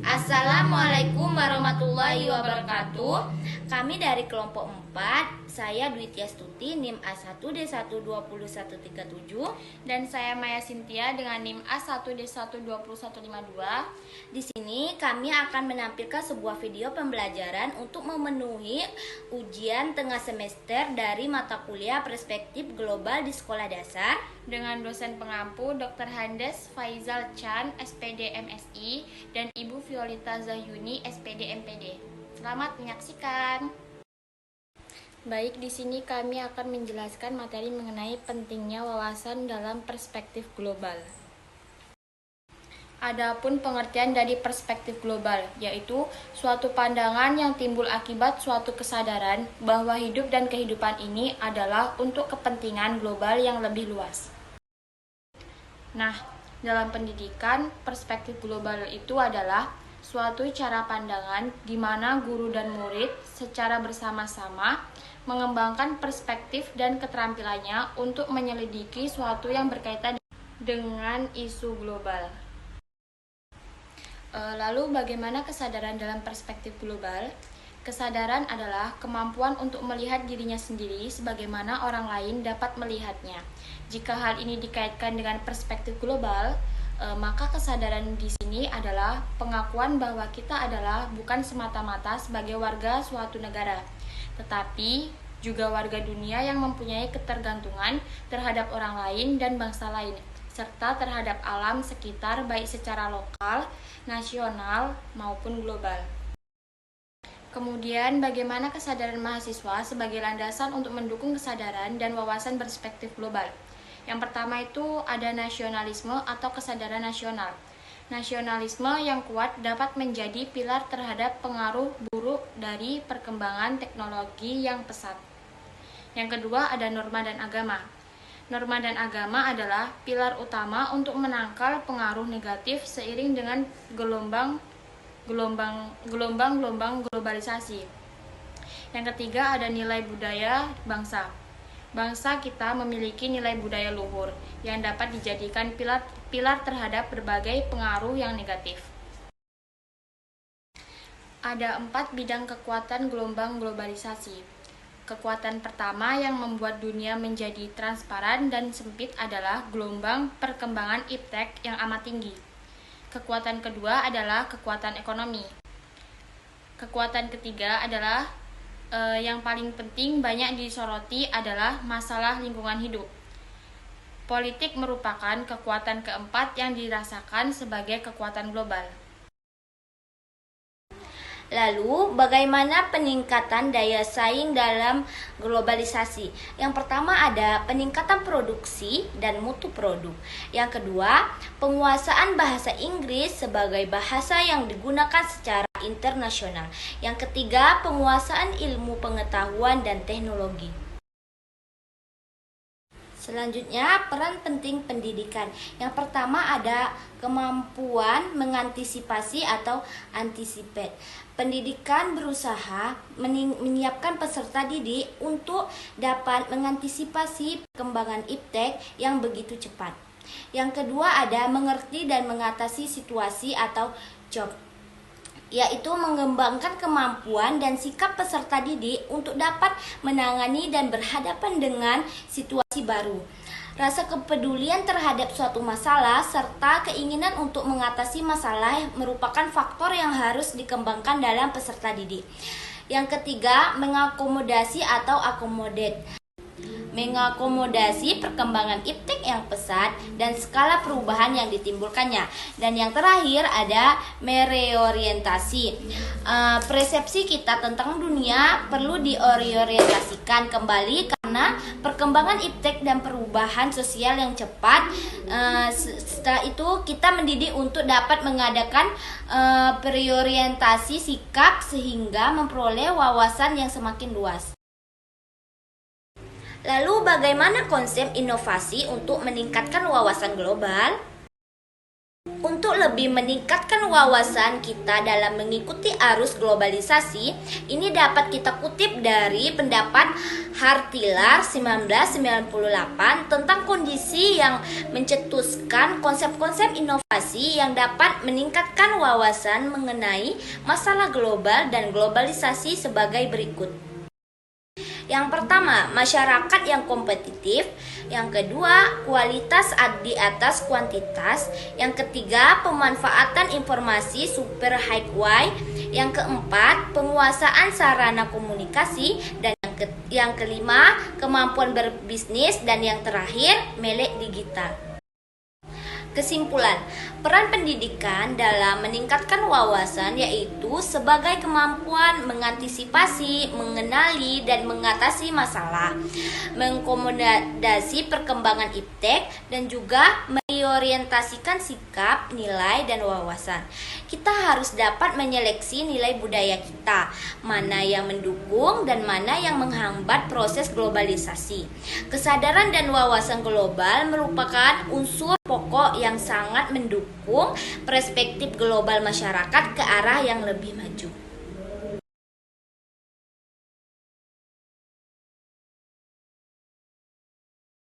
Assalamualaikum warahmatullahi wabarakatuh. Kami dari kelompok 4, saya Dwi Tiastuti NIM A1D12137 Dan saya Maya Sintia dengan NIM A1D12152. Di sini kami akan menampilkan sebuah video pembelajaran untuk memenuhi ujian tengah semester dari mata kuliah Perspektif Global di Sekolah Dasar Dengan dosen pengampu Dr. Handes Faizal Chan, SPD MSI, dan Ibu Violeta Zahyuni, SPD MPD. Selamat menyaksikan. Baik, di sini kami akan menjelaskan materi mengenai pentingnya wawasan dalam perspektif global. Adapun pengertian dari perspektif global, yaitu suatu pandangan yang timbul akibat suatu kesadaran bahwa hidup dan kehidupan ini adalah untuk kepentingan global yang lebih luas. Nah, dalam pendidikan, perspektif global itu adalah suatu cara pandangan di mana guru dan murid secara bersama-sama mengembangkan perspektif dan keterampilannya untuk menyelidiki suatu yang berkaitan dengan isu global. Lalu bagaimana kesadaran dalam perspektif global? Kesadaran adalah kemampuan untuk melihat dirinya sendiri sebagaimana orang lain dapat melihatnya. Jika hal ini dikaitkan dengan perspektif global, maka kesadaran di sini adalah pengakuan bahwa kita adalah bukan semata-mata sebagai warga suatu negara, tetapi juga warga dunia yang mempunyai ketergantungan terhadap orang lain dan bangsa lain, serta terhadap alam sekitar baik secara lokal, nasional, maupun global. Kemudian, bagaimana kesadaran mahasiswa sebagai landasan untuk mendukung kesadaran dan wawasan perspektif global? Yang pertama itu ada nasionalisme atau kesadaran nasional. Nasionalisme yang kuat dapat menjadi pilar terhadap pengaruh buruk dari perkembangan teknologi yang pesat. Yang kedua ada norma dan agama. Norma dan agama adalah pilar utama untuk menangkal pengaruh negatif seiring dengan gelombang globalisasi. Yang ketiga ada nilai budaya bangsa. Bangsa kita memiliki nilai budaya luhur yang dapat dijadikan pilar terhadap berbagai pengaruh yang negatif. Ada 4 bidang kekuatan gelombang globalisasi. Kekuatan pertama yang membuat dunia menjadi transparan dan sempit adalah gelombang perkembangan iptek yang amat tinggi. Kekuatan kedua adalah kekuatan ekonomi. Kekuatan ketiga adalah yang paling penting banyak disoroti adalah masalah lingkungan hidup. Politik merupakan kekuatan keempat yang dirasakan sebagai kekuatan global. Lalu, bagaimana peningkatan daya saing dalam globalisasi? Yang pertama ada peningkatan produksi dan mutu produk. Yang kedua, penguasaan bahasa Inggris sebagai bahasa yang digunakan secara internasional. Yang ketiga, penguasaan ilmu pengetahuan dan teknologi. Selanjutnya, peran penting pendidikan. Yang pertama ada kemampuan mengantisipasi atau anticipate. Pendidikan berusaha menyiapkan peserta didik untuk dapat mengantisipasi perkembangan iptek yang begitu cepat. Yang kedua ada mengerti dan mengatasi situasi atau job, yaitu mengembangkan kemampuan dan sikap peserta didik untuk dapat menangani dan berhadapan dengan situasi baru. Rasa kepedulian terhadap suatu masalah serta keinginan untuk mengatasi masalah merupakan faktor yang harus dikembangkan dalam peserta didik. Yang ketiga, mengakomodasi atau accommodate. Mengakomodasi perkembangan iptek yang pesat dan skala perubahan yang ditimbulkannya. Dan yang terakhir ada mereorientasi. Persepsi kita tentang dunia perlu diorientasikan kembali karena perkembangan iptek dan perubahan sosial yang cepat. Setelah itu kita mendidik untuk dapat mengadakan periorientasi sikap sehingga memperoleh wawasan yang semakin luas. Lalu bagaimana konsep inovasi untuk meningkatkan wawasan global? Untuk lebih meningkatkan wawasan kita dalam mengikuti arus globalisasi, ini dapat kita kutip dari pendapat Hartilar 1998 tentang kondisi yang mencetuskan konsep-konsep inovasi yang dapat meningkatkan wawasan mengenai masalah global dan globalisasi sebagai berikut. Yang pertama, masyarakat yang kompetitif. Yang kedua, kualitas di atas kuantitas. Yang ketiga, pemanfaatan informasi super high-wire. Yang keempat, penguasaan sarana komunikasi. Dan yang kelima, kemampuan berbisnis. Dan yang terakhir, melek digital. Kesimpulan, peran pendidikan dalam meningkatkan wawasan yaitu sebagai kemampuan mengantisipasi, mengenali, dan mengatasi masalah, mengakomodasi perkembangan iptek, dan juga mengorientasikan sikap, nilai, dan wawasan. Kita harus dapat menyeleksi nilai budaya kita, mana yang mendukung dan mana yang menghambat proses globalisasi. Kesadaran dan wawasan global merupakan unsur pokok yang sangat mendukung perspektif global masyarakat ke arah yang lebih maju.